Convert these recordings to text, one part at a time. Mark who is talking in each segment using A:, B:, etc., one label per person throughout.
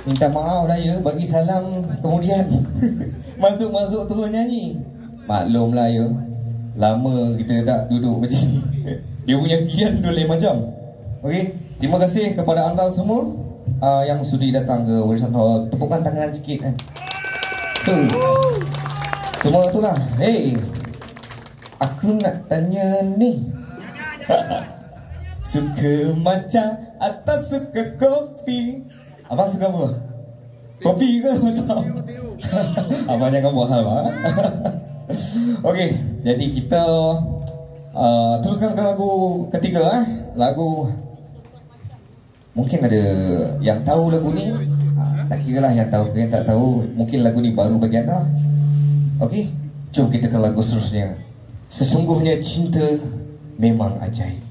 A: Minta maaf lah ya, bagi salam kemudian masuk-masuk terus nyanyi. Maklum lah ya, lama kita tak duduk macam ni. Dia punya kian 2 macam. Okey, terima kasih kepada anda semua yang sudi datang ke Warisan Hall. Tepukan tangan sikit kan. Semua tu lah. Hey, aku nak tanya ni. Suka matcha atau suka kopi? Abang suka apa? Kopi ke macam? Abang jangan buat hal lah. Okey, jadi kita teruskan ke lagu ketiga. Lagu mungkin ada yang tahu lagu ni, tak kira lah yang tahu yang tak tahu. Mungkin lagu ni baru bagi anda. Okey, jom kita ke lagu seterusnya. Sesungguhnya cinta memang ajaib.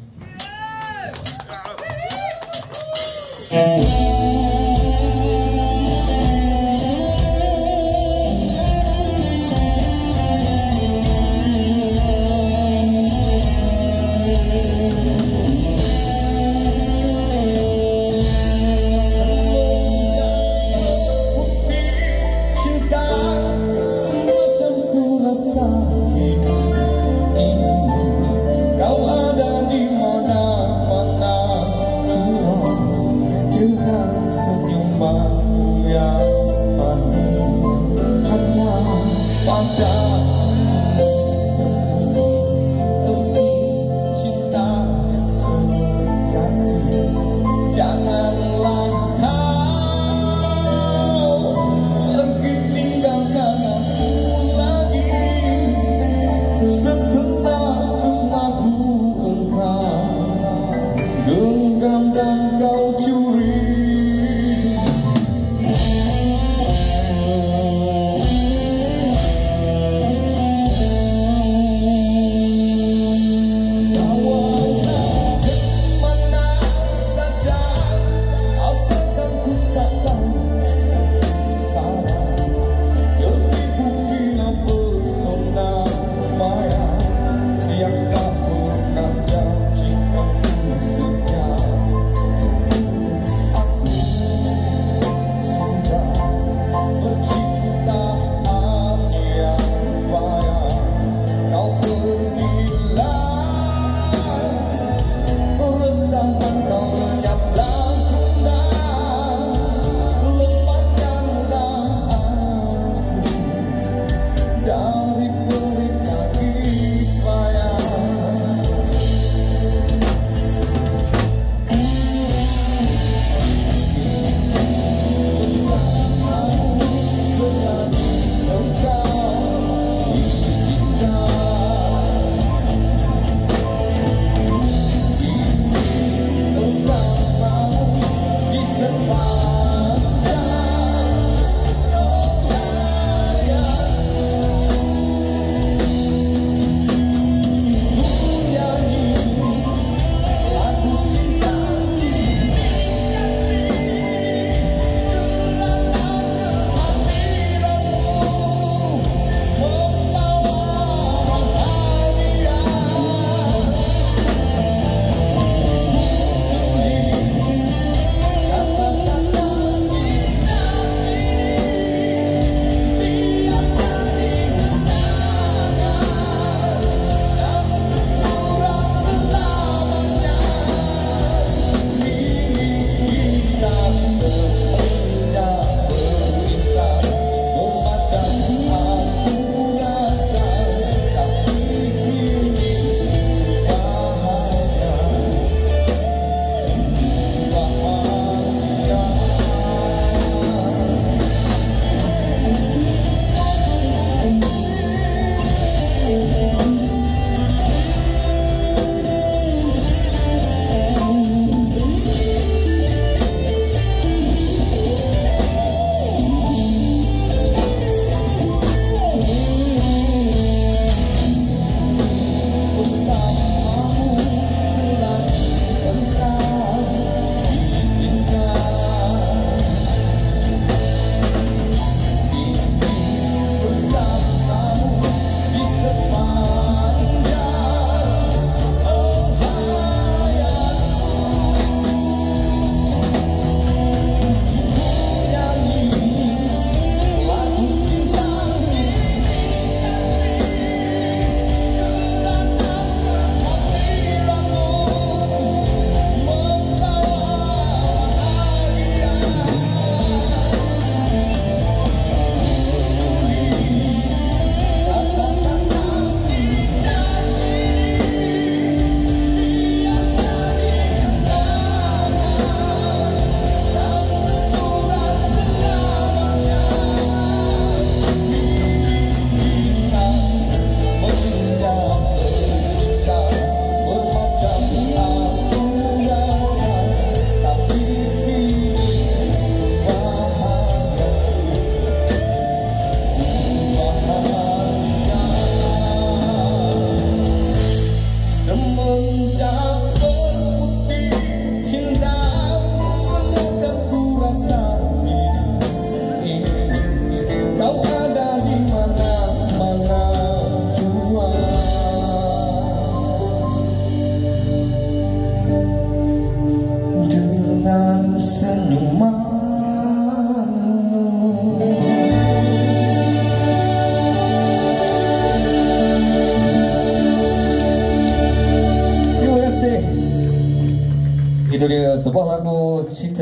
A: Kau ada di mana-mana, curang dengan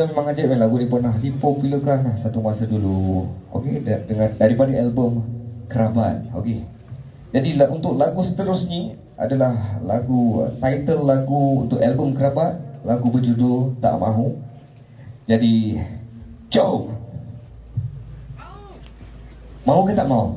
A: saya memang ajaib lagu ni pernah dipopularkan satu masa dulu. Okey, dengan daripada album Kerabat. Okey. Jadi untuk lagu seterusnya adalah lagu title lagu untuk album Kerabat, lagu berjudul Tak Mahu. Jadi, jom. Mau ke tak mau?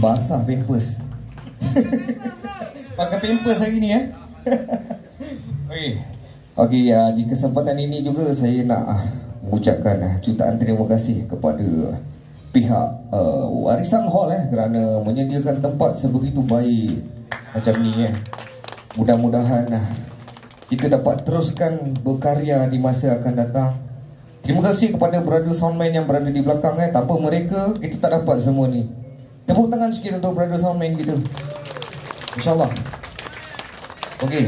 A: basah pampers. Pakai pampers hari ni Okey, di kesempatan ini juga saya nak mengucapkan jutaan terima kasih kepada pihak Warisan Hall kerana menyediakan tempat sebegitu baik macam ni Mudah-mudahan kita dapat teruskan berkarya di masa akan datang. Terima kasih kepada brother soundman yang berada di belakang tanpa mereka kita tak dapat semua ni. Tepuk tangan sikit untuk brother soundman kita, InsyaAllah. Okey,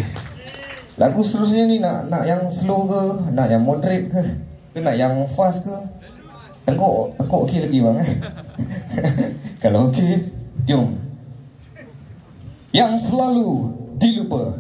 A: lagu seterusnya ni nak yang slow ke, nak yang moderate ke nak yang fast ke? Tengok okey lagi bang Kalau okey, jom. Yang selalu dilupa.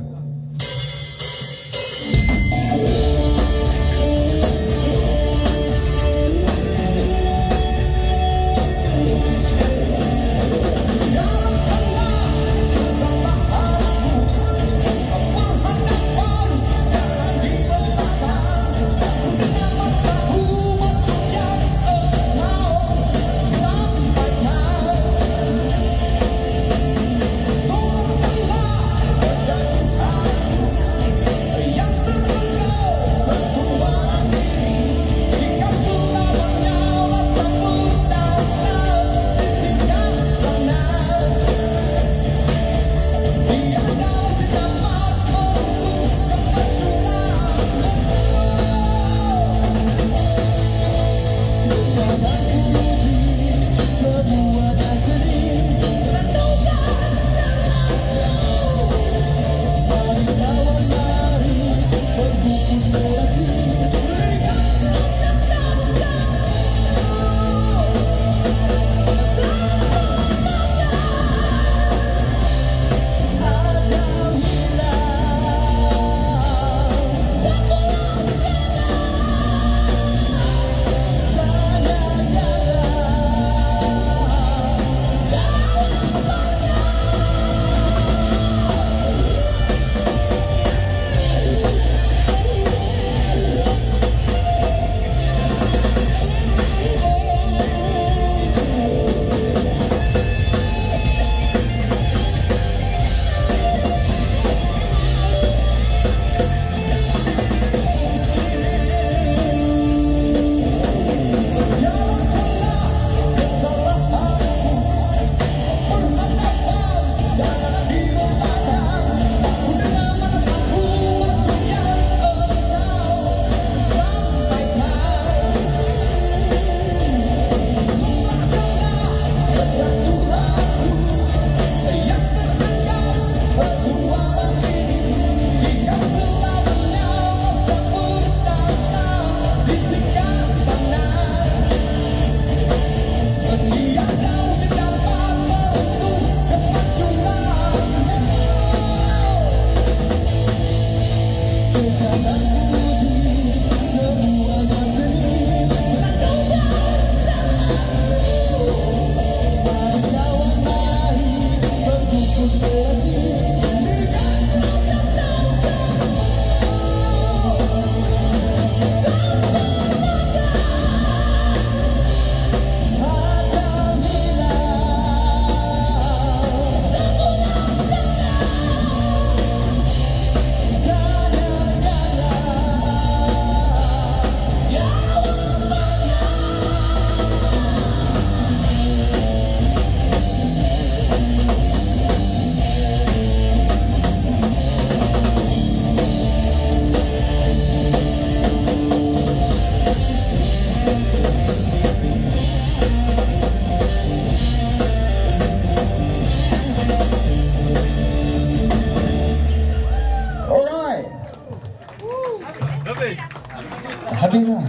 A: Habis lah.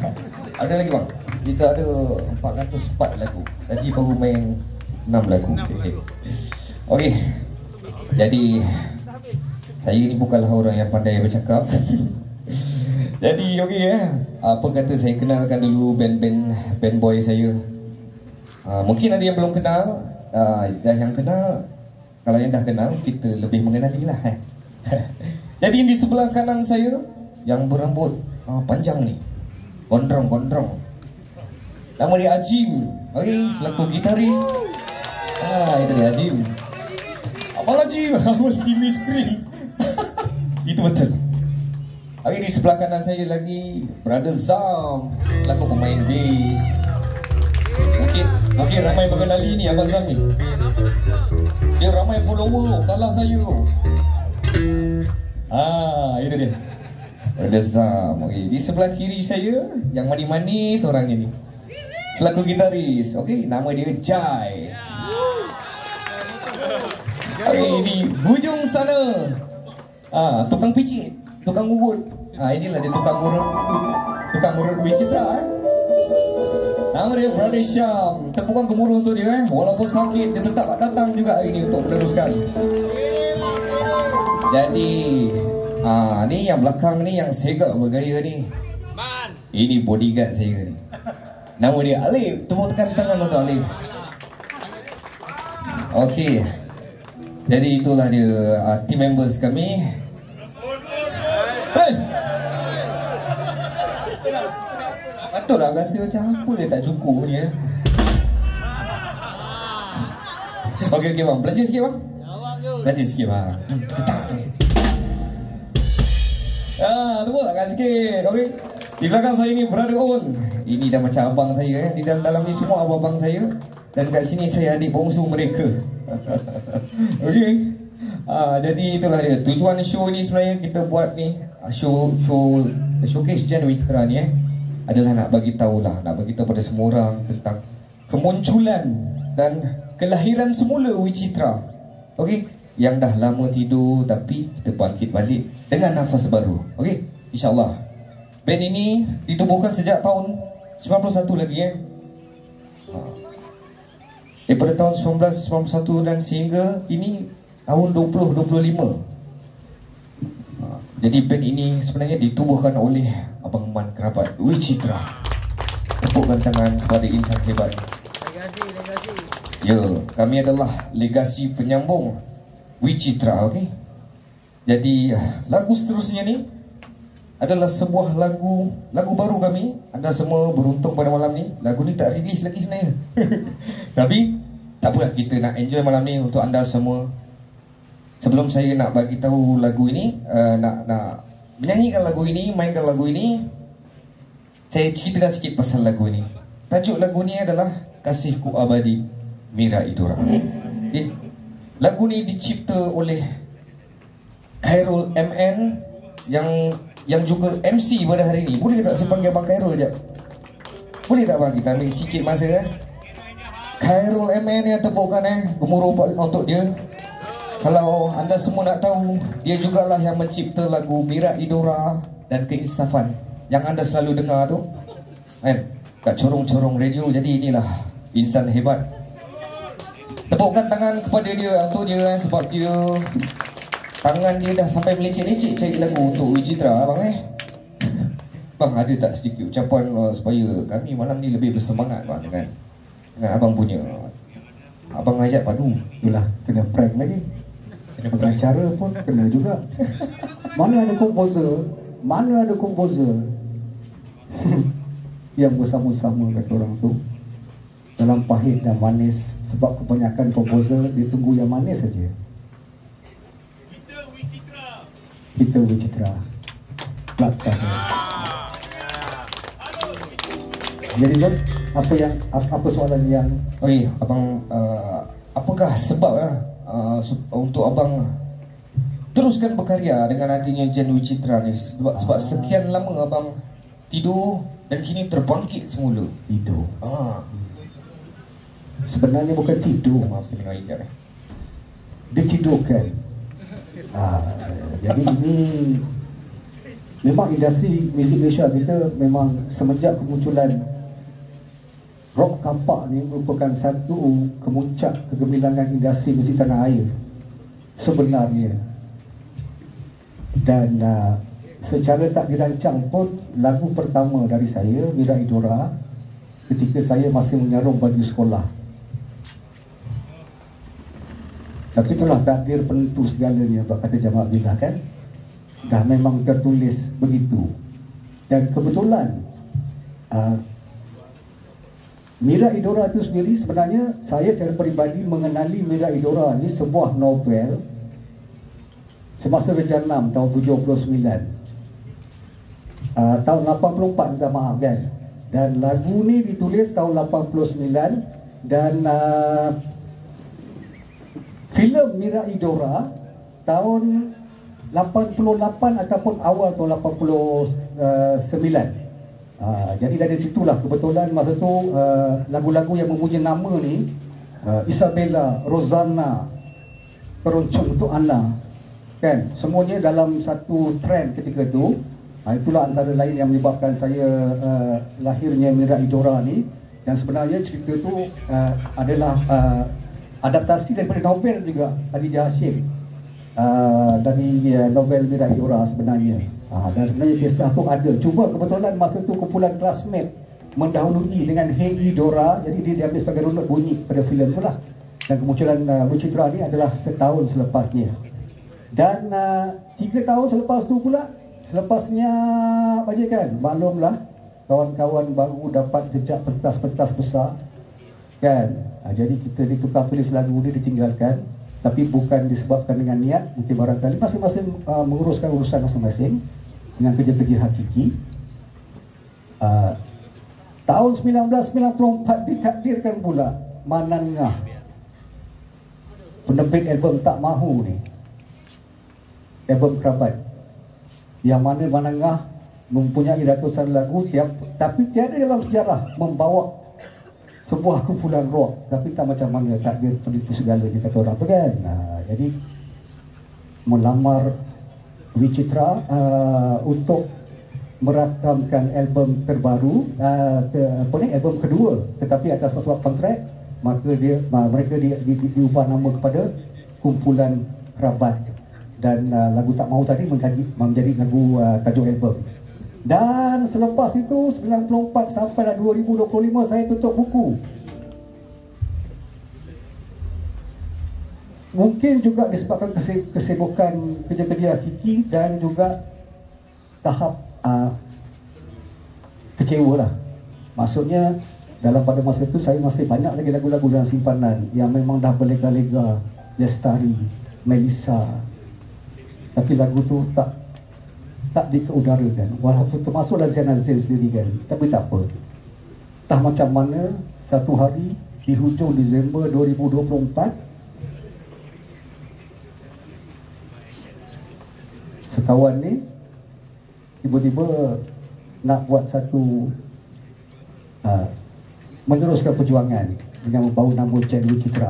A: Ada lagi bang. Kita ada 404 lagu. Tadi baru main 6 lagu. Okey. Jadi saya ni bukanlah orang yang pandai bercakap. Jadi okey apa kata saya kenalkan dulu band boy saya. Mungkin ada yang belum kenal, dan yang kenal, kalau yang dah kenal kita lebih mengenali lah. Jadi di sebelah kanan saya yang berambut panjang ni, gondrong. Nama dia Ajim. Okey, selaku gitaris. Itu dia Jim. Apalah Jim? Apa Jimmy screen? Itu betul. Hari di sebelah kanan saya lagi Brother Zam selaku pemain bass. Mungkin ramai mengenali ni Abang Zam ni. Dia ramai follower kalah saya. Itu dia Brother Zam. Okay. Di sebelah kiri saya yang manis-manis orang ini selaku gitaris. Okey, nama dia Jai. Di hujung sana tukang picit, tukang urut. Inilah dia tukang urut Wicitra. Nama dia Brother Syam. Tepukan gemuruh untuk dia. Walaupun sakit, dia tetap datang juga hari ini untuk meneruskan. Jadi ni yang belakang ni, yang segak bergaya ni, ini bodyguard saya ni. Nama dia Alif. Tepuk tekan tangan untuk Alif. Okey. Jadi itulah dia team members kami. Patutlah rasa macam apa dia tak cukup ni. Okey bang, belanja sikit bang. Belanja sikit bang. Tepuk tangan sikit. Okey. Di belakang saya ni Brother On. Ini dah macam abang saya. Di dalam ni semua abang saya. Dan kat sini saya adik bongsu mereka. Okey. Jadi itulah dia. Tujuan show ni sebenarnya kita buat ni showcase Jan Wicitra ni adalah nak bagi tahulah, nak bagi tahu pada semua orang tentang kemunculan dan kelahiran semula Wicitra. Okey, yang dah lama tidur tapi kita bangkit balik dengan nafas baru. Okey, insya-Allah. Band ini ditubuhkan sejak tahun 91 lagi daripada tahun 1991 dan sehingga ini tahun 2025. Jadi band ini sebenarnya ditubuhkan oleh Abang Man kerabat Wicitra. Tepukkan tangan kepada insan hebat. Legasi. Ya, kami adalah legasi penyambung Wicitra, okey. Jadi lagu seterusnya ni adalah sebuah lagu baru kami. Anda semua beruntung pada malam ni. Lagu ni tak rilis lagi sebenarnya. Tapi tak apalah, kita nak enjoy malam ni untuk anda semua. Sebelum saya nak bagi tahu lagu ini, nak menyanyikan lagu ini, mainkan lagu ini, saya ceritakan sikit pasal lagu ini. Tajuk lagu ini adalah Kasihku Abadi Mira Idora. Lagu ini dicipta oleh Khairul MN yang juga MC pada hari ini. Boleh tak saya panggil Abang Khairul sekejap? Boleh tak bang, kita ambil sikit masa Khairul MN yang tepukkan gemuruh untuk dia. Kalau anda semua nak tahu, dia jugalah yang mencipta lagu Mira Idora dan Keinsafan yang anda selalu dengar tu kat corong-corong radio. Jadi inilah insan hebat. Tepukkan tangan kepada dia untuk dia sebab dia tangan dia dah sampai melecet-lecet cari lagu untuk Wicitra abang Bang, ada tak sedikit ucapan supaya kami malam ni lebih bersemangat bang dengan abang punya abang ajak padu.
B: Itulah, kena prank lagi. Pengacara pun kena juga. Mana ada komposer yang bersama-sama kata orang tu dalam pahit dan manis. Sebab kebanyakan komposer dia tunggu yang manis saja. Kita Wicitra belakang. Jadi Zon, apa soalan yang
A: abang, apakah sebab untuk abang teruskan berkarya dengan adanya Jan Wicitra ni? Sebab sekian lama abang tidur dan kini terbangkit semula.
B: Tidur. Sebenarnya bukan tidur.
A: Maaf saya dengar hijab
B: ditidurkan. Jadi ini memang industri muzik Malaysia kita memang semenjak kemunculan rock kapak ni merupakan satu kemuncak kegemilangan industri muzik tanah air sebenarnya. Dan secara tak dirancang pun lagu pertama dari saya, Mira Idora, ketika saya masih menyarung baju sekolah. Tapi itulah takdir penentu segalanya, kata Jamal Billah kan. Dah memang tertulis begitu. Dan kebetulan Mira Idora itu sendiri sebenarnya saya secara peribadi mengenali Mira Idora ni sebuah novel semasa Raja 6 tahun 79. Tahun 84 minta maaf kan. Dan lagu ni ditulis tahun 89 dan filem Mira Idora tahun 88 ataupun awal tahun 89. Jadi dari situlah kebetulan masa tu lagu-lagu yang memuji nama ni Isabella, Rosanna, Keroncong untuk Ana, kan, semuanya dalam satu trend ketika tu. Itulah antara lain yang menyebabkan saya lahirnya Mira Idora ni. Dan sebenarnya cerita tu adalah adaptasi daripada novel juga Khadijah Hashim, dari novel Mira Idora sebenarnya. Dan sebenarnya kisah tu ada. Cuma kebetulan masa tu kumpulan Classmate mendahului dengan Hey Idora, jadi dia diambil sebagai runut bunyi pada filem tu lah. Dan kemunculan Wicitra ni adalah setahun selepasnya. Dan 3 tahun selepas tu pula, selepasnya bajikan, maklumlah kawan-kawan baru dapat jejak pentas-pentas besar, kan. Jadi kita ditukar tulis lagu ni, ditinggalkan. Tapi bukan disebabkan dengan niat, mungkin barangkali masing-masing menguruskan urusan masing-masing dengan kerja-kerja hakiki. Tahun 1994 ditakdirkan pula Manan Ngah, penerbit album Tak Mahu ni, album Kerabat, yang mana Manan Ngah mempunyai ratusan lagu, tapi tiada dalam sejarah membawa sebuah kumpulan rock. Tapi tak macam mana takdir penipu segala je kata orang tu kan. Jadi melamar Wicitra untuk merakamkan album terbaru, album kedua, tetapi atas sebab kontrak, maka mereka diubah nama kepada Kumpulan Kerabat. Dan lagu Tak Mahu tadi menjadi lagu tajuk album. Dan selepas itu 94 sampai 2025 saya tutup buku. Mungkin juga disebabkan kesibukan kerja-kerja hakiki dan juga tahap kecewa lah. Maksudnya pada masa itu saya masih banyak lagi lagu-lagu dalam simpanan yang memang dah berlega-lega, Lestari, Melissa. Tapi lagu tu tak dikeudarakan, walaupun termasuklah Zain Azil sendiri kan. Tapi tak apa. Entah macam mana, satu hari di hujung Disember 2024, sekawan ni tiba-tiba nak buat satu meneruskan perjuangan dengan membawa nama Cik Wicitra.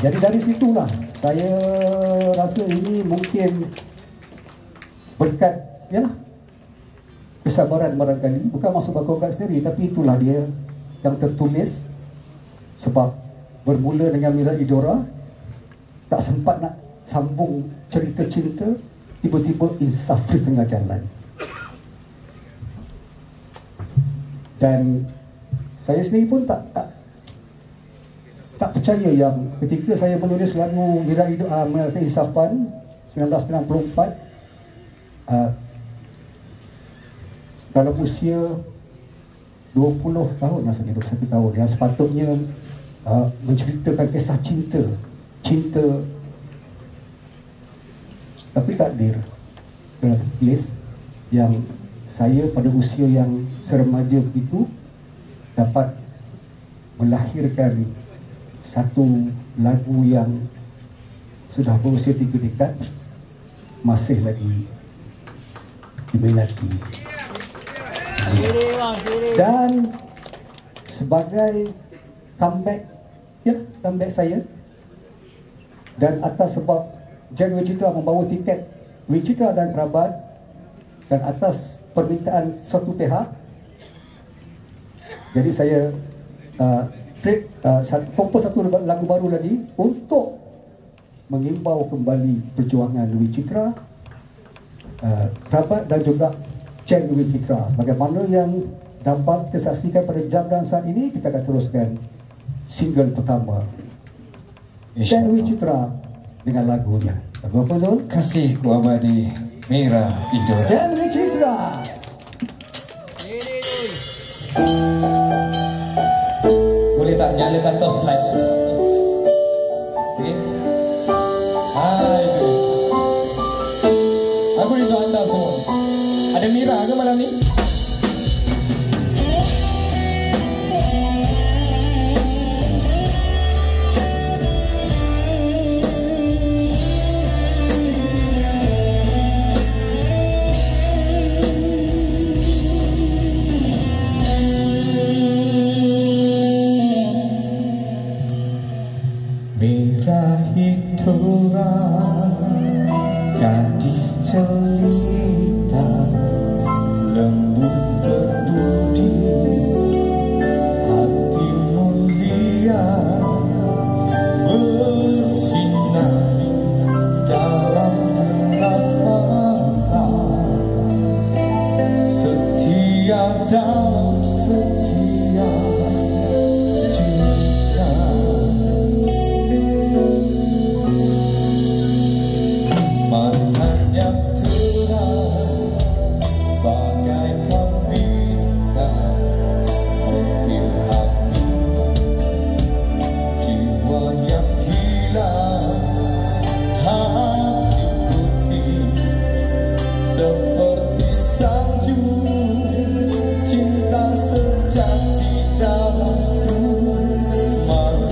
B: Jadi dari situlah saya rasa ini mungkin berkat kesabaran barangkali, bukan maksud bakal sendiri, tapi itulah dia yang tertulis. Sebab bermula dengan Mira Idora, tak sempat nak sambung cerita cinta, tiba-tiba insaf di tengah jalan. Dan saya sendiri pun tak percaya yang ketika saya menulis lagu Mira Idora, Keinsafan 1994, dalam usia 20 tahun, maksudnya 21 tahun, yang sepatutnya menceritakan kisah cinta, tapi takdir telah tertulis yang saya pada usia yang seremaja begitu dapat melahirkan satu lagu yang sudah berusia 3 dekad masih lagi diminati. Dan sebagai comeback saya, dan atas sebab Jan Wicitra membawa tiket Wicitra dan Kerabat, dan atas permintaan suatu pihak, jadi saya kompos satu lagu baru lagi untuk mengimbau kembali perjuangan Wicitra, Kerabat dan juga Jan Wicitra. Bagaimana yang dapat kita saksikan pada jam dan saat ini, kita akan teruskan single pertama Jan Wicitra dengan lagunya. Lagu apa, Zul?
A: Kasihku Abadi, Mira Idora.
B: Jan Wicitra.
A: nyalakan torchlight. Okay. Itu. Aku rindu anda semua. Ada Mira ke malam ni? Mira itulah gadis jelita, lembut berbudi, hati mulia, bersinar dalam gelap malam, setia dalam setia cinta. Matanya terang bagaikan bintang, mengilhami jiwa yang hilang. Hati putih seperti salju, cinta sejati dalam sumaru.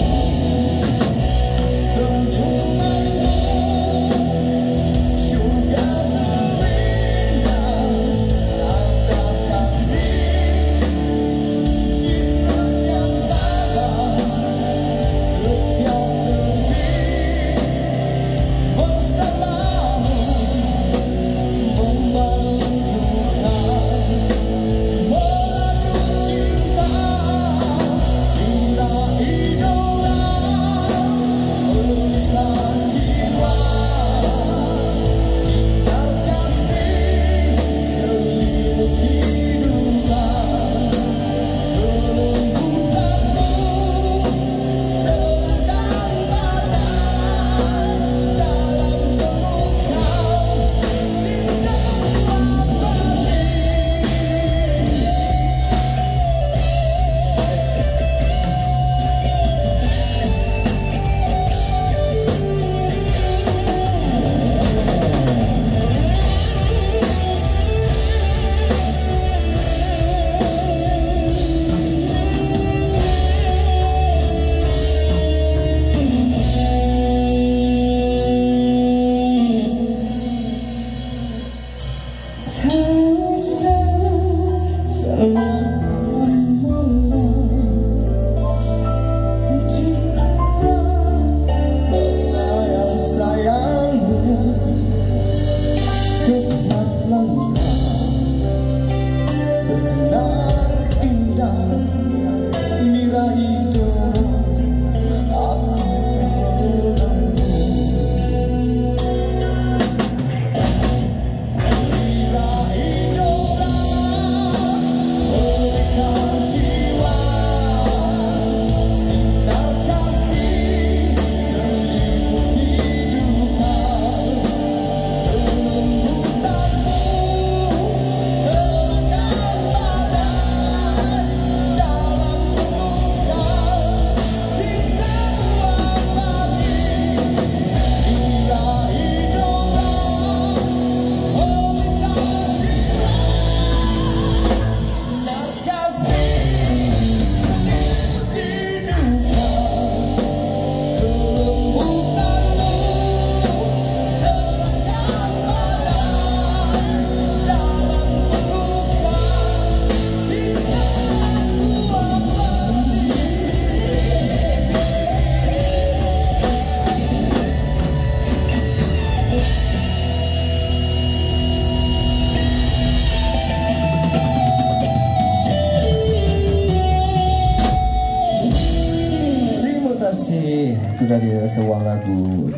A: Itu dah dia sebuah lagu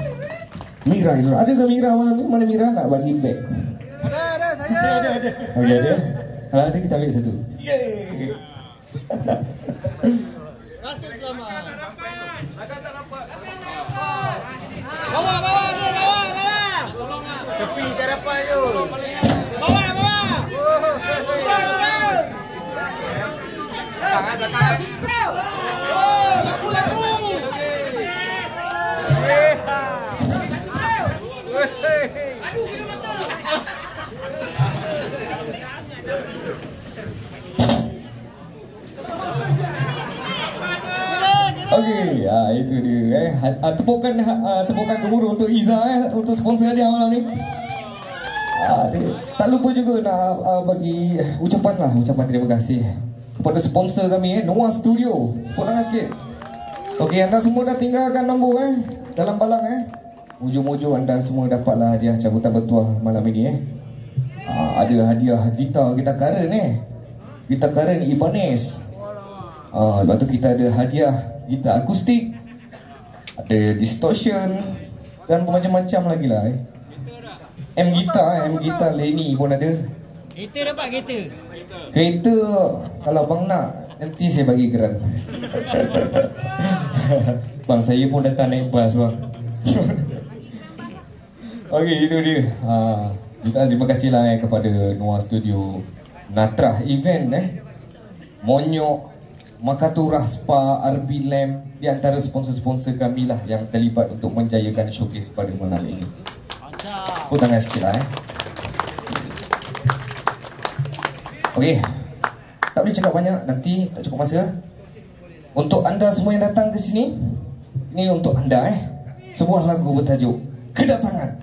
A: Mira. Ada ke Mira malam ni? Mana Mira nak bagi back?
C: Ada saya. Ada.
A: Okey ada. Ada kita ambil satu. Yeay.
C: Rasa selamat. Akan tak dapat. Bawa tu, bawa. Tepi tak dapat tu. Bawa. Turun. Belakang.
A: Okey, itu dia tepukan gemuruh untuk Iza untuk sponsor dia malam ni. Tak lupa juga nak bagi ucapan terima kasih kepada sponsor kami Noah Studio. Tepuk tangan sikit. Okey, anda semua dah tinggalkan nombor dalam balang Ujung-ujung anda semua dapatlah hadiah cabutan bertuah malam ini Ada hadiah gitar Karen Gitar Karen Ibanez. Lepas tu kita ada hadiah gitar akustik, ada distortion dan macam-macam lagi lah M gitar Lenny pun ada.
C: Kereta dapat
A: Kereta kalau bang nak nanti saya bagi geran. Bang, saya pun datang naik bas bang. Okey, itu dia. Terima kasih lah kepada Noah Studio, Natrah Event Monyok, Makaturah Spa, RB Lamp, di antara sponsor-sponsor kami lah yang terlibat untuk menjayakan showcase pada malam ini. Tepuk tangan sikit lah Okey, tak boleh cakap banyak, nanti tak cukup masa. Untuk anda semua yang datang ke sini, ini untuk anda sebuah lagu bertajuk Kedatangan.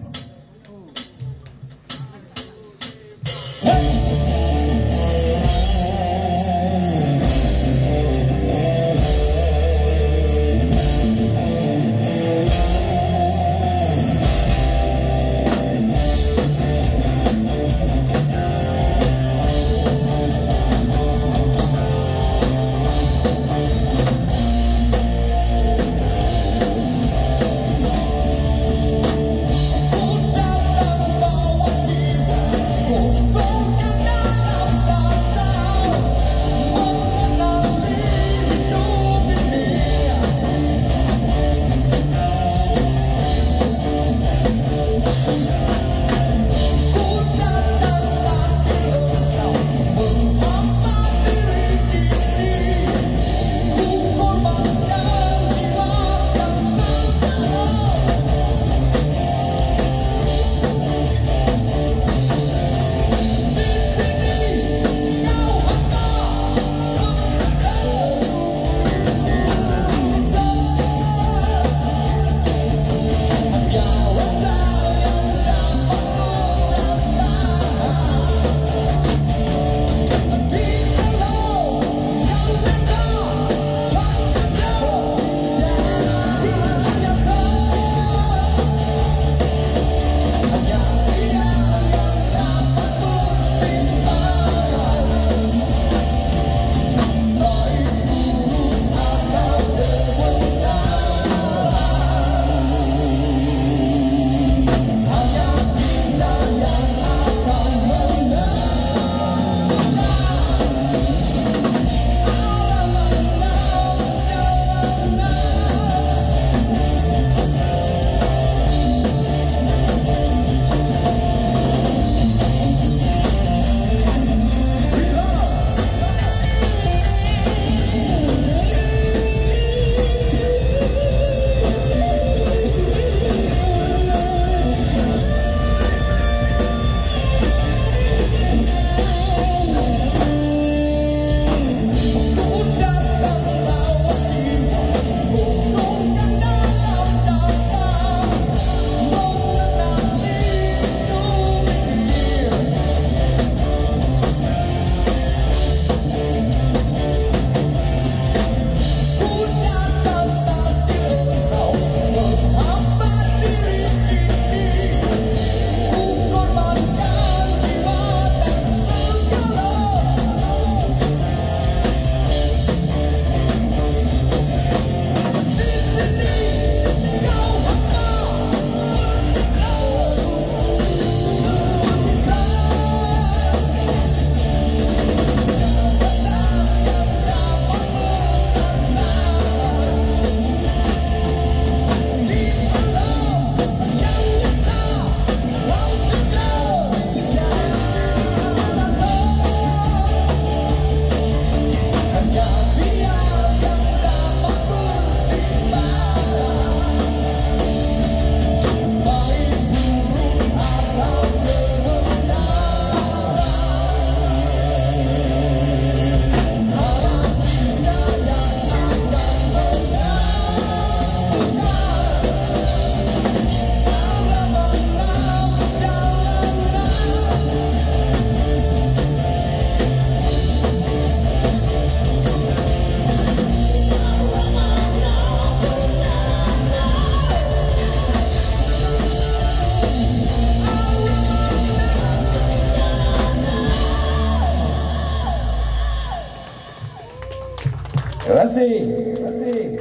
A: kasih.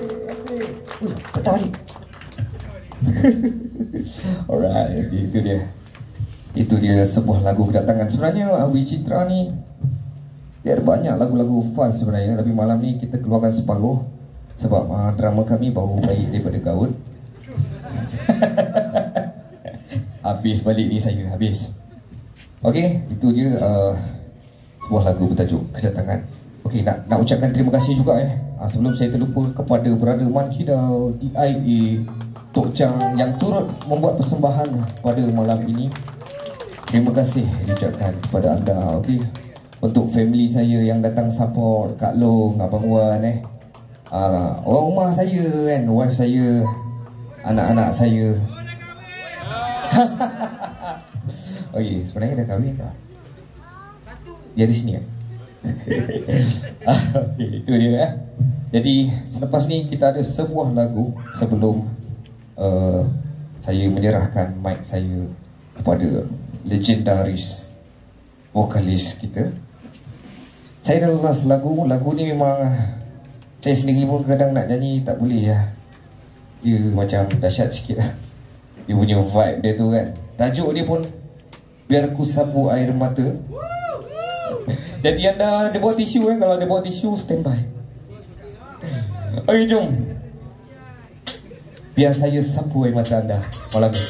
A: Tertarik. Alright, okay, itu dia sebuah lagu kedatangan. Sebenarnya Awi Citra ni dia ada banyak lagu-lagu fast sebenarnya, tapi malam ni kita keluarkan separuh sebab drama kami baru baik daripada gaut. Habis balik ni saya, habis. Okey, itu dia sebuah lagu bertajuk Kedatangan. Okey, nak ucapkan terima kasih juga sebelum saya terlupa kepada Brother Man Kidal, DIA, Tok Chang yang turut membuat persembahan pada malam ini. Terima kasih diucapkan kepada anda. Okey, untuk family saya yang datang support, Kak Long, Abang Wan, orang rumah saya kan, wife saya, anak-anak saya. Okey, sebenarnya dah kahwin tak? Dia di sini okay, itu dia Jadi selepas ni kita ada sebuah lagu sebelum saya menyerahkan mic saya kepada legendaris vokalis kita. Saya dah lepas lagu ni memang saya sendiri pun kadang nak nyanyi tak boleh ya. Dia macam dahsyat sikit lah. Dia punya vibe dia tu kan. Tajuk dia pun Biar Ku Sapu Air Mata. Jadi anda ada bawa tisu kan. Kalau ada bawa tisu, standby. Okey, jom. Biar saya sapu air mata anda malam ni.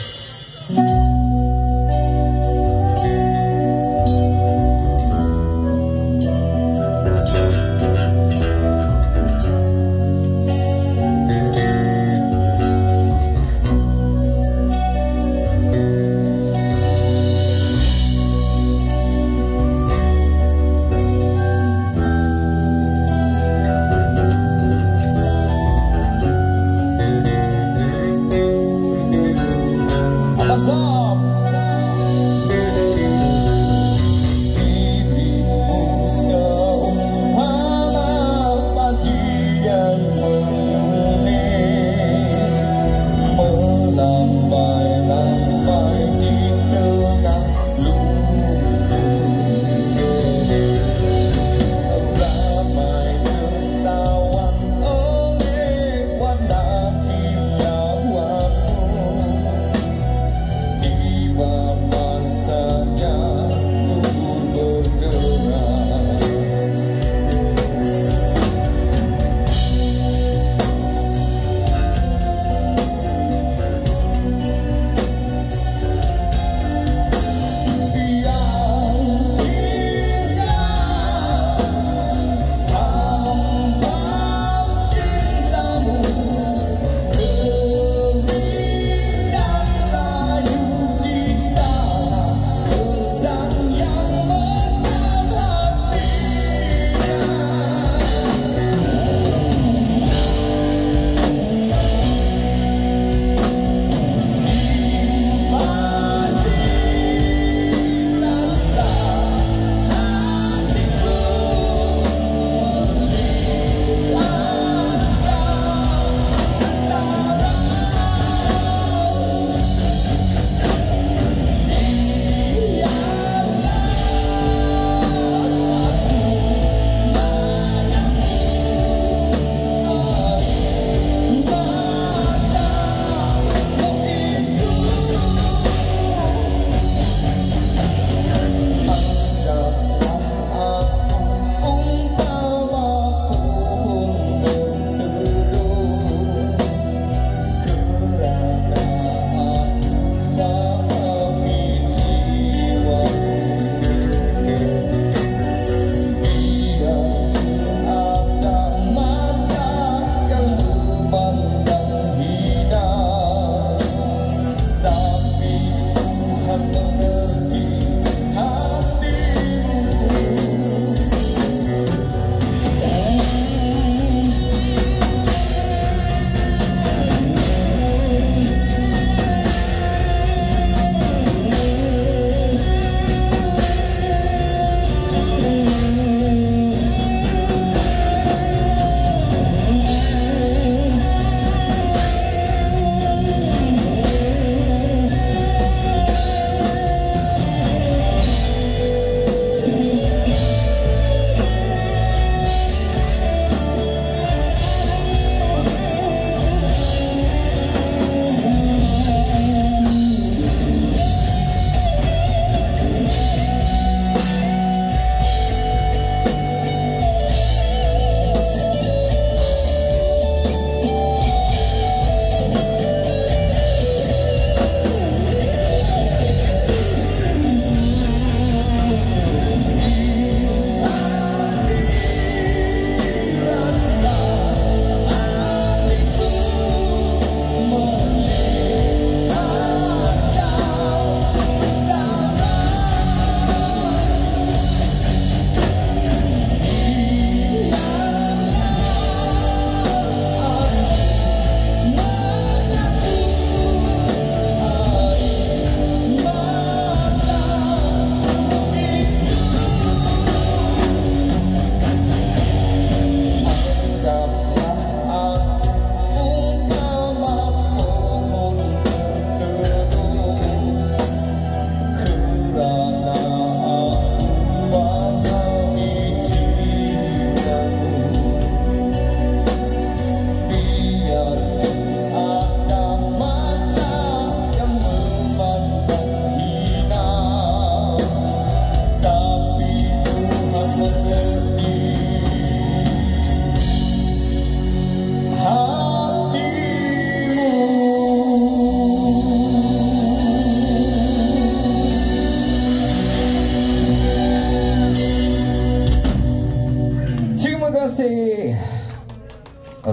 D: Abazar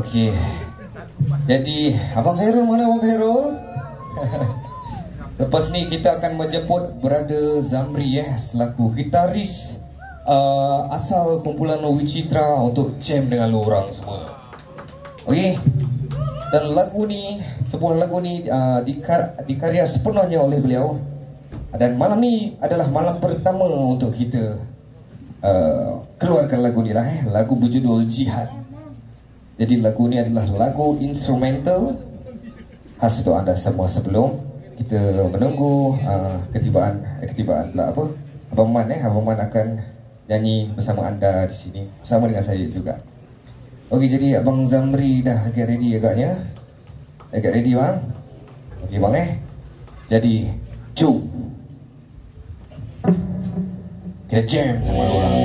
A: Okey. Jadi, Abang Khairul mana Abang Khairul? Lepas ni kita akan menjemput Brother Zamri selaku gitaris asal kumpulan Wicitra untuk jam dengan lu orang semua. Okey. Dan lagu ni, sebuah lagu ni dikarya sepenuhnya oleh beliau. Dan malam ni adalah malam pertama untuk kita keluarkan lagu ni lah lagu berjudul Jihad. Jadi lagu ni adalah lagu instrumental khas untuk anda semua. Sebelum kita menunggu ketibaan pula apa, Abang Man akan nyanyi bersama anda di sini bersama dengan saya juga. Okey, jadi Abang Zamri dah agak ready agaknya. Agak ready bang? Okey bang Jadi jom kita jam sama orang.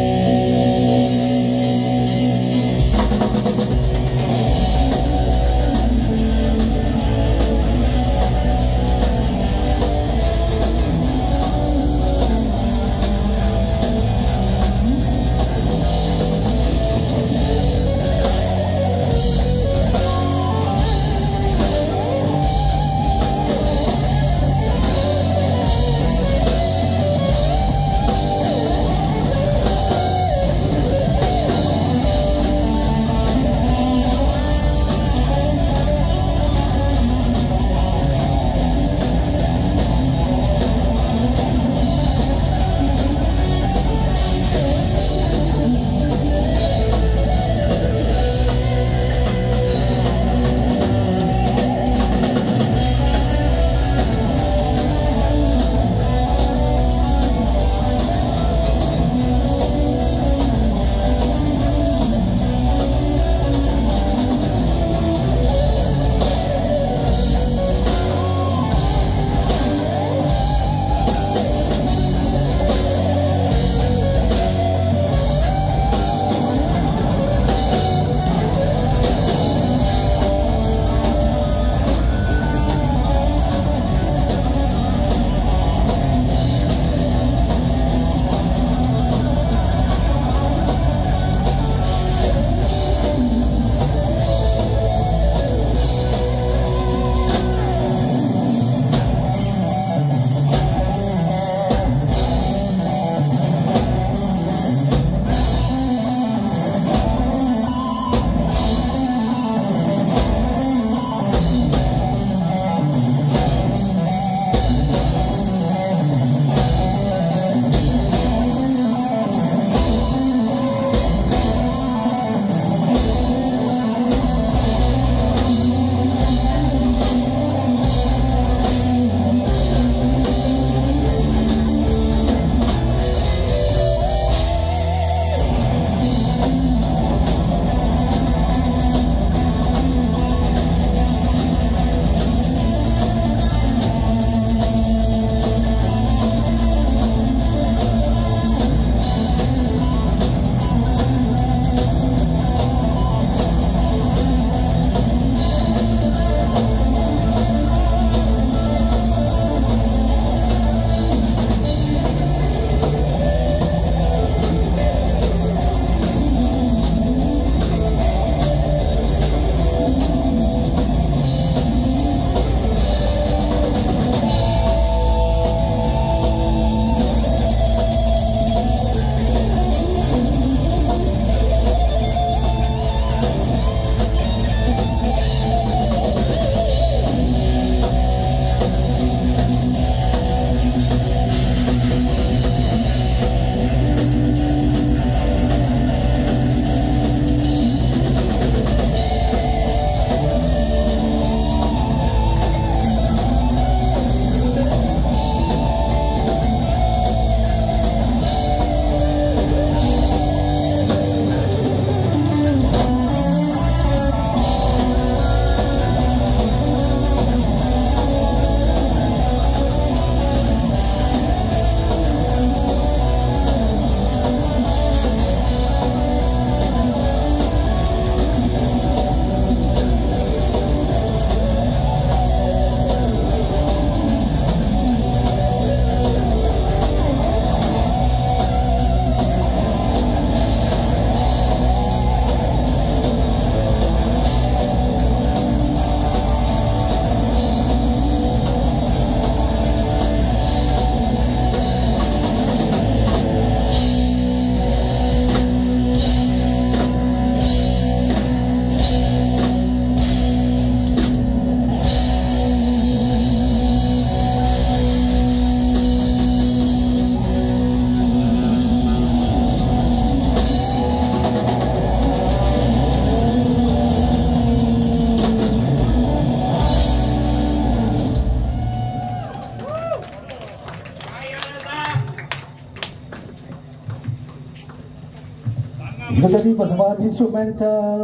B: Itu tadi persembahan instrumental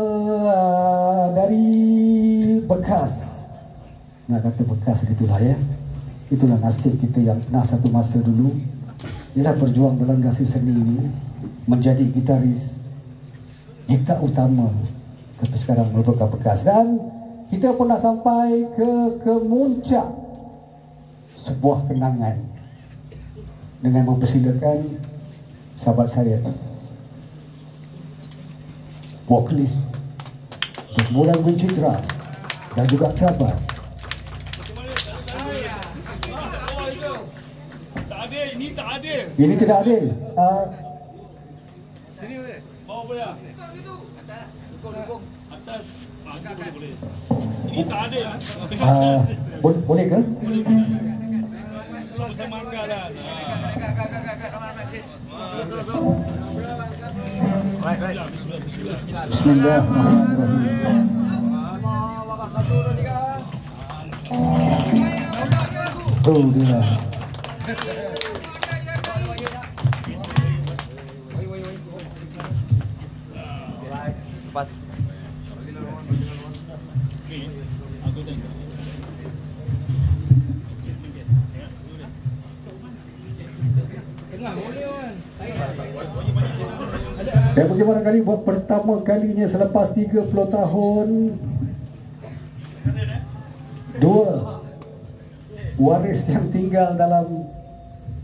B: dari bekas. Nak kata bekas gitulah ya. Itulah nasib kita yang pernah satu masa dulu. Ialah berjuang dalam gasing seni ini, menjadi gitaris gitar utama, tapi sekarang merupakan bekas. Dan kita pun nak sampai ke kemuncak sebuah kenangan dengan mempersilakan sahabat saya, vokalis Perkumpulan Wicitra dan juga kerabat.
D: Ini tak adil.
B: Ini tidak adil.
D: Sini boleh. Bawah boleh. Dukung. Atas. Boleh. Ini tak adil.
B: Boleh ke?
D: Kalau bersama angka lah.
B: Bismillahirrahmanirrahim. Oh dia.
C: Pas.
B: Dan bagaimana kali buat pertama kalinya selepas 30 tahun, dua waris yang tinggal dalam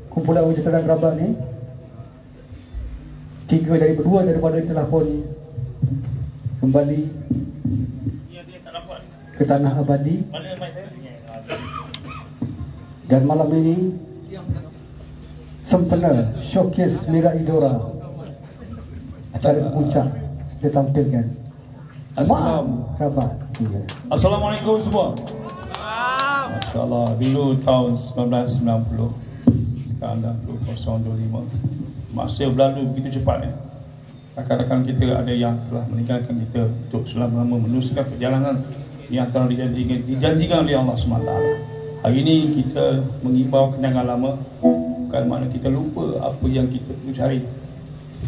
B: kumpulan Wicitra dan kerabat ni, dua daripada ini telah pun kembali ke tanah abadi. Dan malam ini sempena showcase Mira Idora, acara puncak kita tampilkan
D: Assalamualaikum semua. Masya Allah, dulu tahun 1990, sekarang dah 2025. Masa berlalu begitu cepat ya. Rakan-rakan kita ada yang telah meninggalkan kita untuk selama-lama meneruskan perjalanan yang telah dijanjikan oleh Allah SWT. Hari ini kita mengimbau kenangan lama, bukan makna kita lupa apa yang kita perlu cari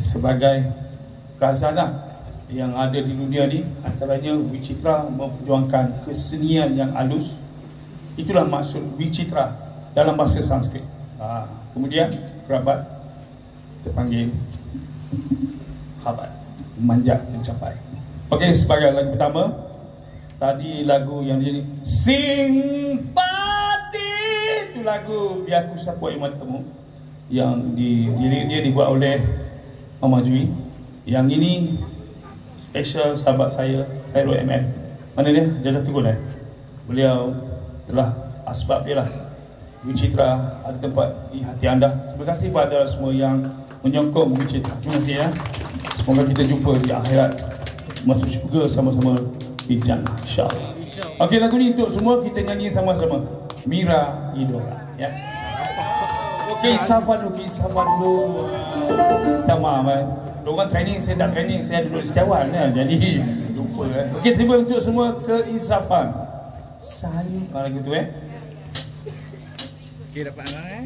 D: sebagai khazanah yang ada di dunia ni. Antaranya Wicitra memperjuangkan kesenian yang halus. Itulah maksud Wicitra dalam bahasa Sanskrit. Kemudian kerabat terpanggil khabat, memanjat mencapai. Okey, sebagai lagu pertama, tadi lagu yang dia ni Simpati, itu lagu Biar Ku Sapu Air Matamu yang dia dibuat oleh Mama Jui. Yang ini special sahabat saya, Khairul MN. Mana dia? Dia dah turun Beliau telah asbab dia lah Wicitra ada tempat di hati anda. Terima kasih pada semua yang menyokong Wicitra. Terima kasih ya. Semoga kita jumpa di akhirat, masuk syurga sama-sama di jannah, insya-Allah. Okey, lagu ni untuk semua kita nyanyi sama-sama. Mira Idora ya. Okey, safa dulu. Minta maaf Diorang training, saya tak training, saya duduk di setiawan jadi lupa Okey, terima untuk semua keinsafan. Saya lagu tu Okey, dapat anak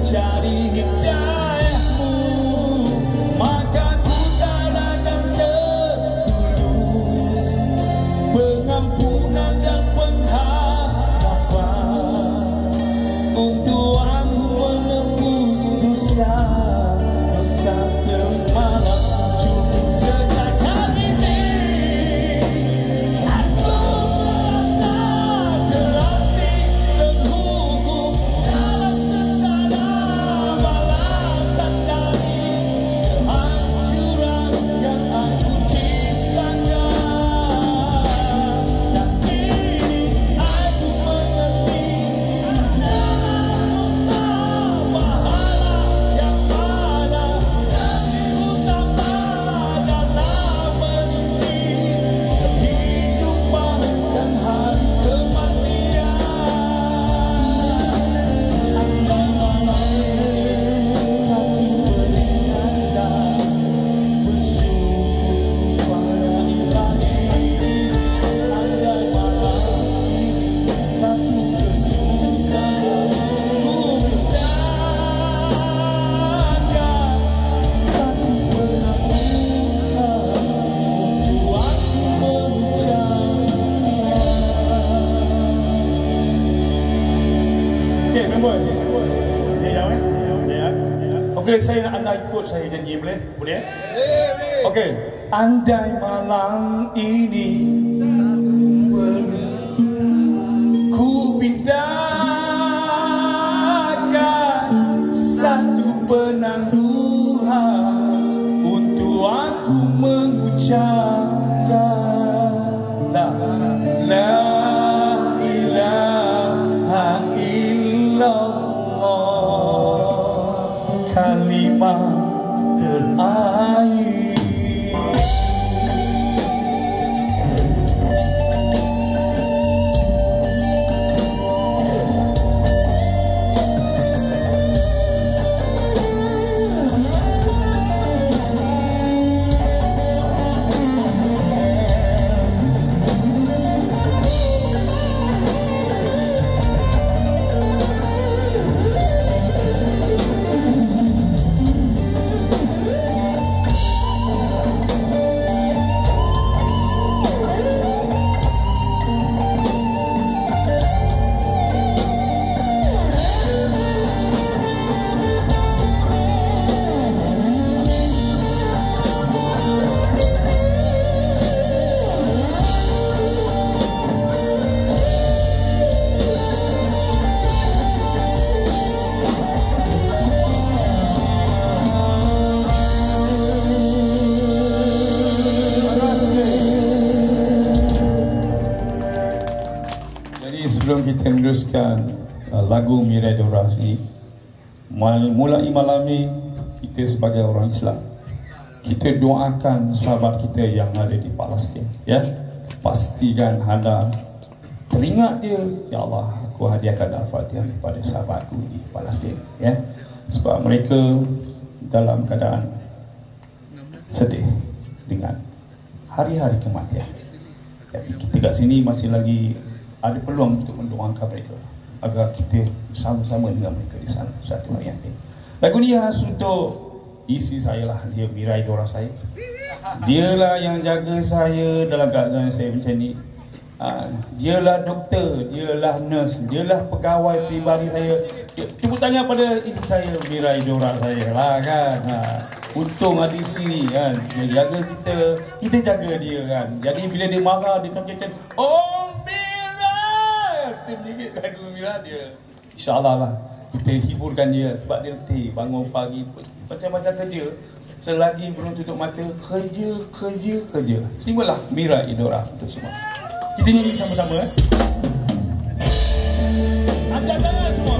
D: mencari hidayahmu, maka ku tanahkan setulus pengampunan dan pengharapan untuk aku menembus dosa semalam. Cukup setakat ini aku merasa terasing terhukum dalam sengsara balasan dari kehancuran yang aku ciptakan. Dan kini aku mengerti dosa pahala yang ada dari utama dalam meniti kehidupan dan hari kematian. Andai malam satu peringatan bersyukur pada Ilahi. Andai malam ini satu kesudahan ku pindahkan satu penampilan untuk aku mengucapkan. Okey, member. Dia jauh ya? Okey, saya nak anda ikut saya nyanyi, boleh? Boleh? Okey. Andai malam ini ku pindahkan satu penangguhan untuk aku mengucapkan la ilaha illallah, kalimat terakhir. Sebelum kita meneruskan lagu Mirai Dora ni, mulai malam ni kita sebagai orang Islam, kita doakan sahabat kita yang ada di Palestin, ya. Pastikan anda teringat dia, ya Allah, aku hadiahkan Al-Fatihah kepada sahabatku di Palestin, ya. Sebab mereka dalam keadaan sedih dengan hari-hari kematian. Tapi kita kat sini masih lagi ada peluang untuk mendoakan mereka agar kita bersama-sama dengan mereka di sana satu hari nanti. Lagu ni khas untuk isteri saya lah, dia Mirai Dora saya. Dialah yang jaga saya dalam keadaan saya macam ni. Dialah doktor, dialah nurse, dialah pegawai peribadi saya. Tepuk tangan pada isteri saya, Mirai Dora saya lah kan. Untung ada isteri kan, dia jaga kita, kita jaga dia kan. Jadi bila dia marah, dia kata, oh kita meningit lagu Mira dia, InsyaAllah lah kita hiburkan dia. Sebab dia letih bangun pagi macam-macam kerja, selagi belum tutup mata kerja. Terimalah Mirai Dora untuk semua. Kita nyanyi sama-sama. Angkat tangan semua.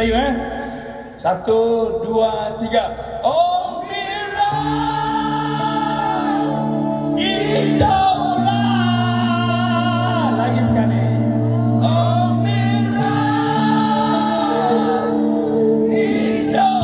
D: saya 1, 2, 3. Oh Mira, idola. Lagi sekali. Oh Mira, idola.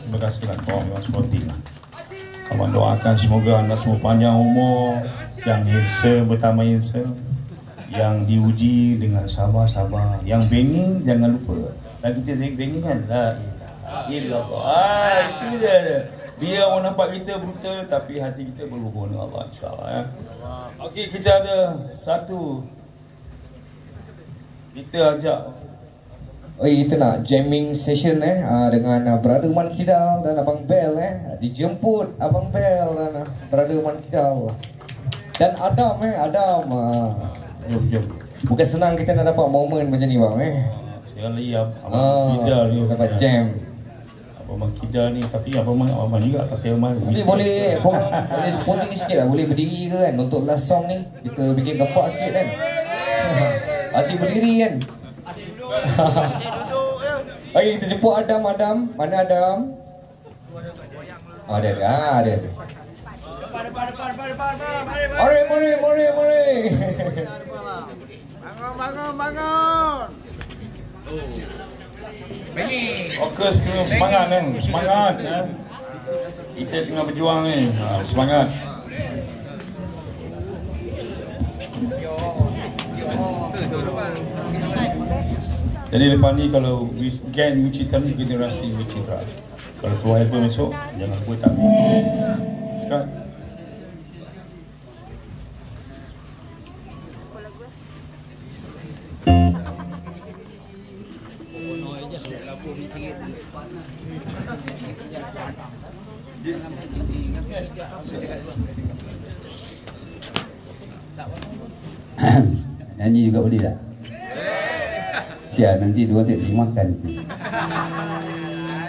D: Terima kasihlah korang memang sportif lah. Abang doakan semoga anda semua panjang umur, yang handsome bertambah handsome, yang diuji dengan sabar-sabar, yang benging jangan lupa. Dan kita benging kan la ilaha illallah. Itu je. Biar orang nampak kita brutal tapi hati kita berhubung dengan Allah, insya-Allah ya. Okey, kita ada satu, kita ajak
A: kita nak jamming session dengan Brother Man Kidal dan Abang Bel dijemput Abang Bel dan Brother Man Kidal dan Adam Adam.
D: jom.
A: Bukan senang kita nak dapat momen macam ni bang
D: Sekarang lagi Abang Kidal ni
A: dapat jam.
D: Abang Kidal ni, tapi Abang juga tapi Abang
A: boleh korang boleh sporting sikit lah, boleh berdiri ke kan untuk last song ni, kita bikin gempak sikit kan. Asyik berdiri kan. Okey, kita jemput Adam. Mana Adam? Ada. Mari.
C: Bangun.
D: Fokus kena semangat kan. Semangat Kita tengah berjuang ni. Semangat. Jadi lepas ni kalau weekend Wichita ni generasi Wichita. Kalau keluar album esok jangan lupa tak. Sekarang
E: nyanyi juga boleh tak? Siap, nanti dua tak makan.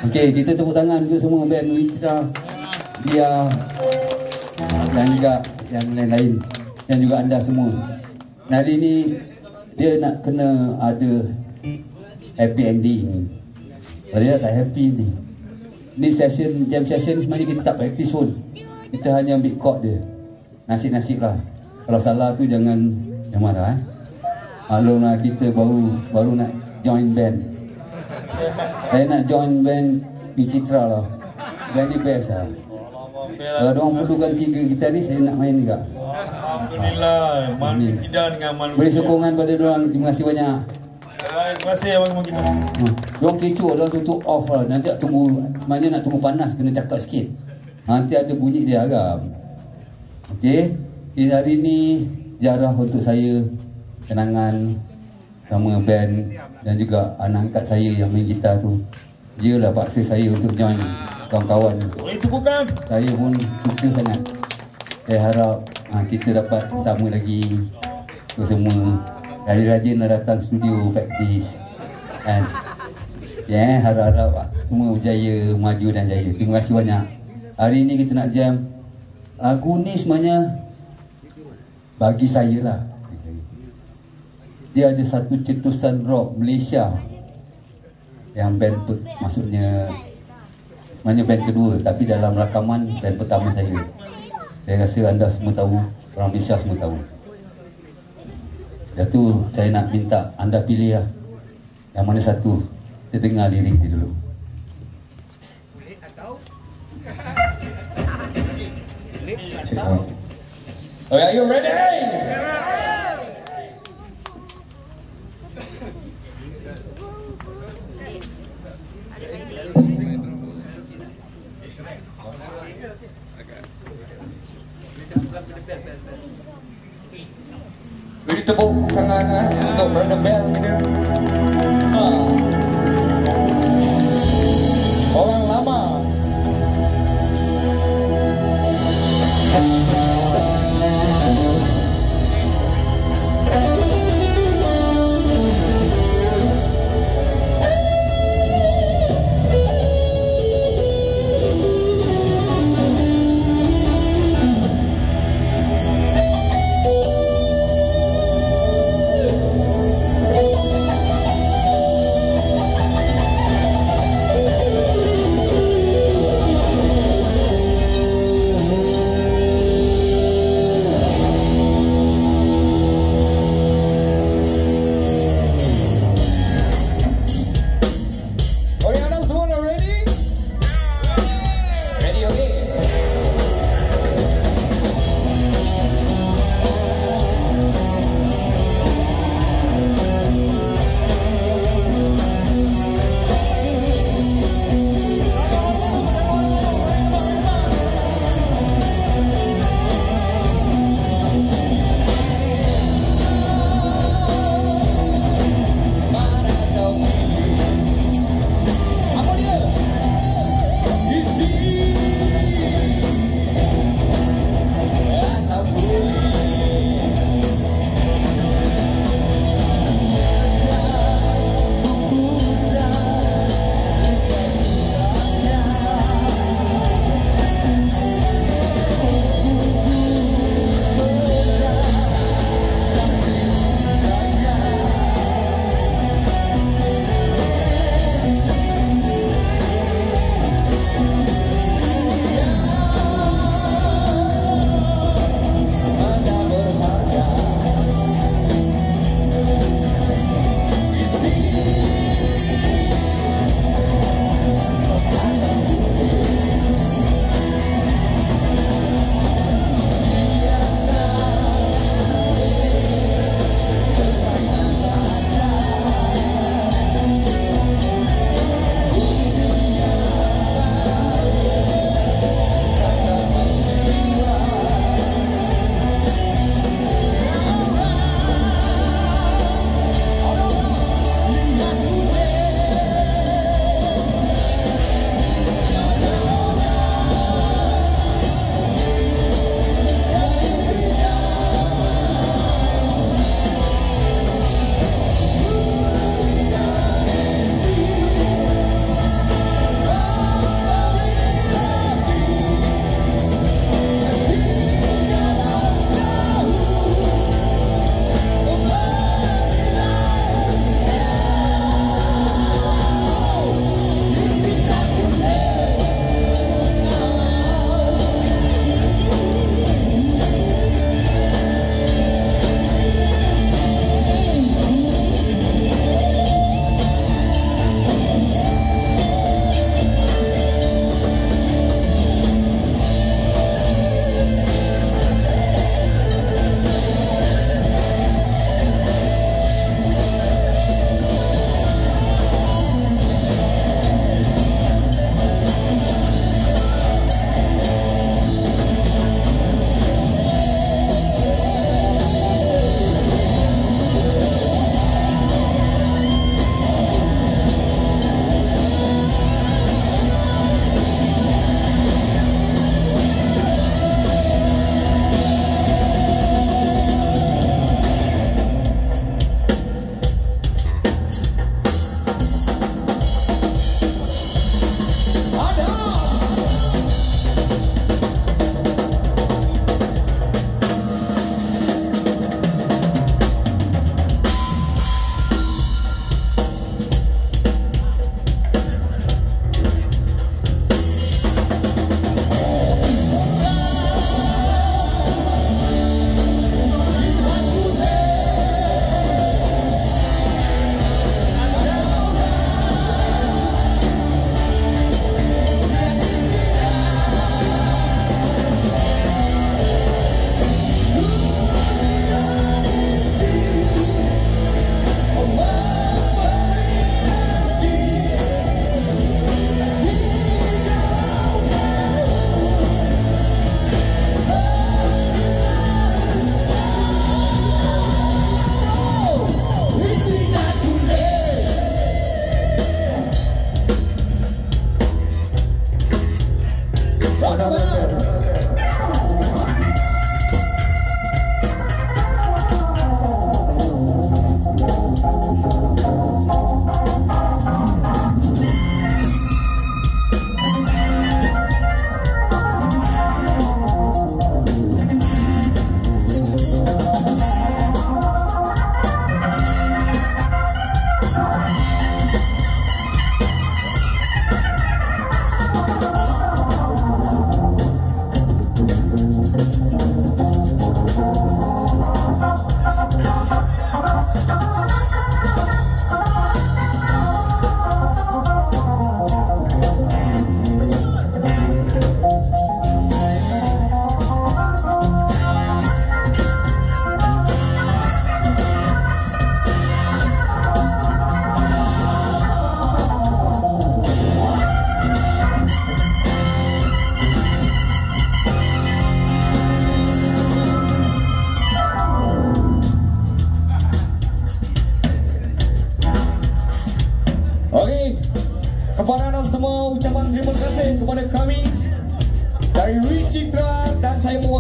E: Okey, kita tepuk tangan untuk semua band Witra, dia dan juga yang lain-lain dan juga anda semua. Hari ni dia nak kena ada happy ending. Kalau dia tak happy ni session, jam session sebenarnya kita tak praktis pun. Kita hanya ambil chord dia. Nasib-nasib lah. Kalau salah tu jangan marah maklumlah, kita baru nak join band. Saya nak join band Wicitra lah. Band ni best lah. Kalau diorang perlukan 3 gitaris, saya nak main juga.
D: Alhamdulillah. Tidak dengan malu.
E: Beri sokongan pada diorang. Terima kasih banyak.
D: Terima kasih abang kita.
E: Diorang kecoh, diorang tutup off lah. Nanti nak tunggu, maknanya nak tunggu panas, kena cakap sikit. Nanti ada bunyi dia agam. Okey. Hari ni jarah untuk saya, kenangan sama band dan juga anak angkat saya yang main gitar tu. Dia lah paksa saya untuk join kawan-kawan.
D: Itu bukan.
E: Saya pun suka sangat. Saya harap kita dapat sama lagi. So, semua rajin-rajin datang studio praktis. And harap-harap semua berjaya, maju dan jaya. Terima kasih banyak. Hari ini kita nak jam. Lagu ni sebenarnya bagi saya lah, dia ada satu cetusan rock Malaysia yang band maksudnya sebenarnya band kedua, tapi dalam rakaman band pertama saya. Saya rasa anda semua tahu, orang Malaysia semua tahu. Dah tu saya nak minta anda pilih lah yang mana satu. Kita dengar lirik dia dulu.
A: Okay, are you ready? Beri tepuk tangan untuk Brother Bell kita. Orang lama.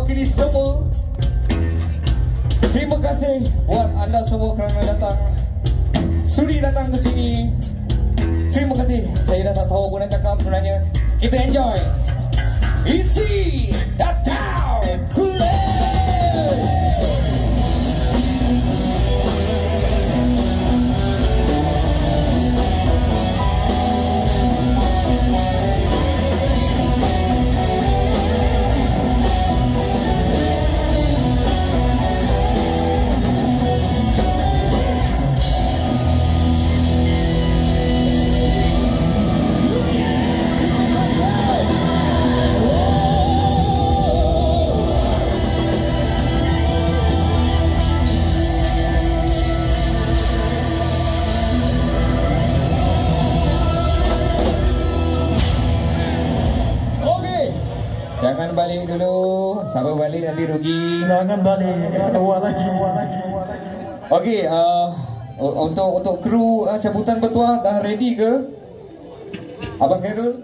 A: mewakili semua. Terima kasih buat anda semua kerana datang, sudi datang ke sini. Terima kasih. Saya dah tak tahu pun nak cakap sebenarnya. Kita enjoy. Isi datang Kulai. Jangan balik dulu. Sabar balik nanti rugi.
B: Jangan balik. Keluar lagi.
A: Okey, untuk kru cabutan bertuah dah ready ke? Abang Khairul?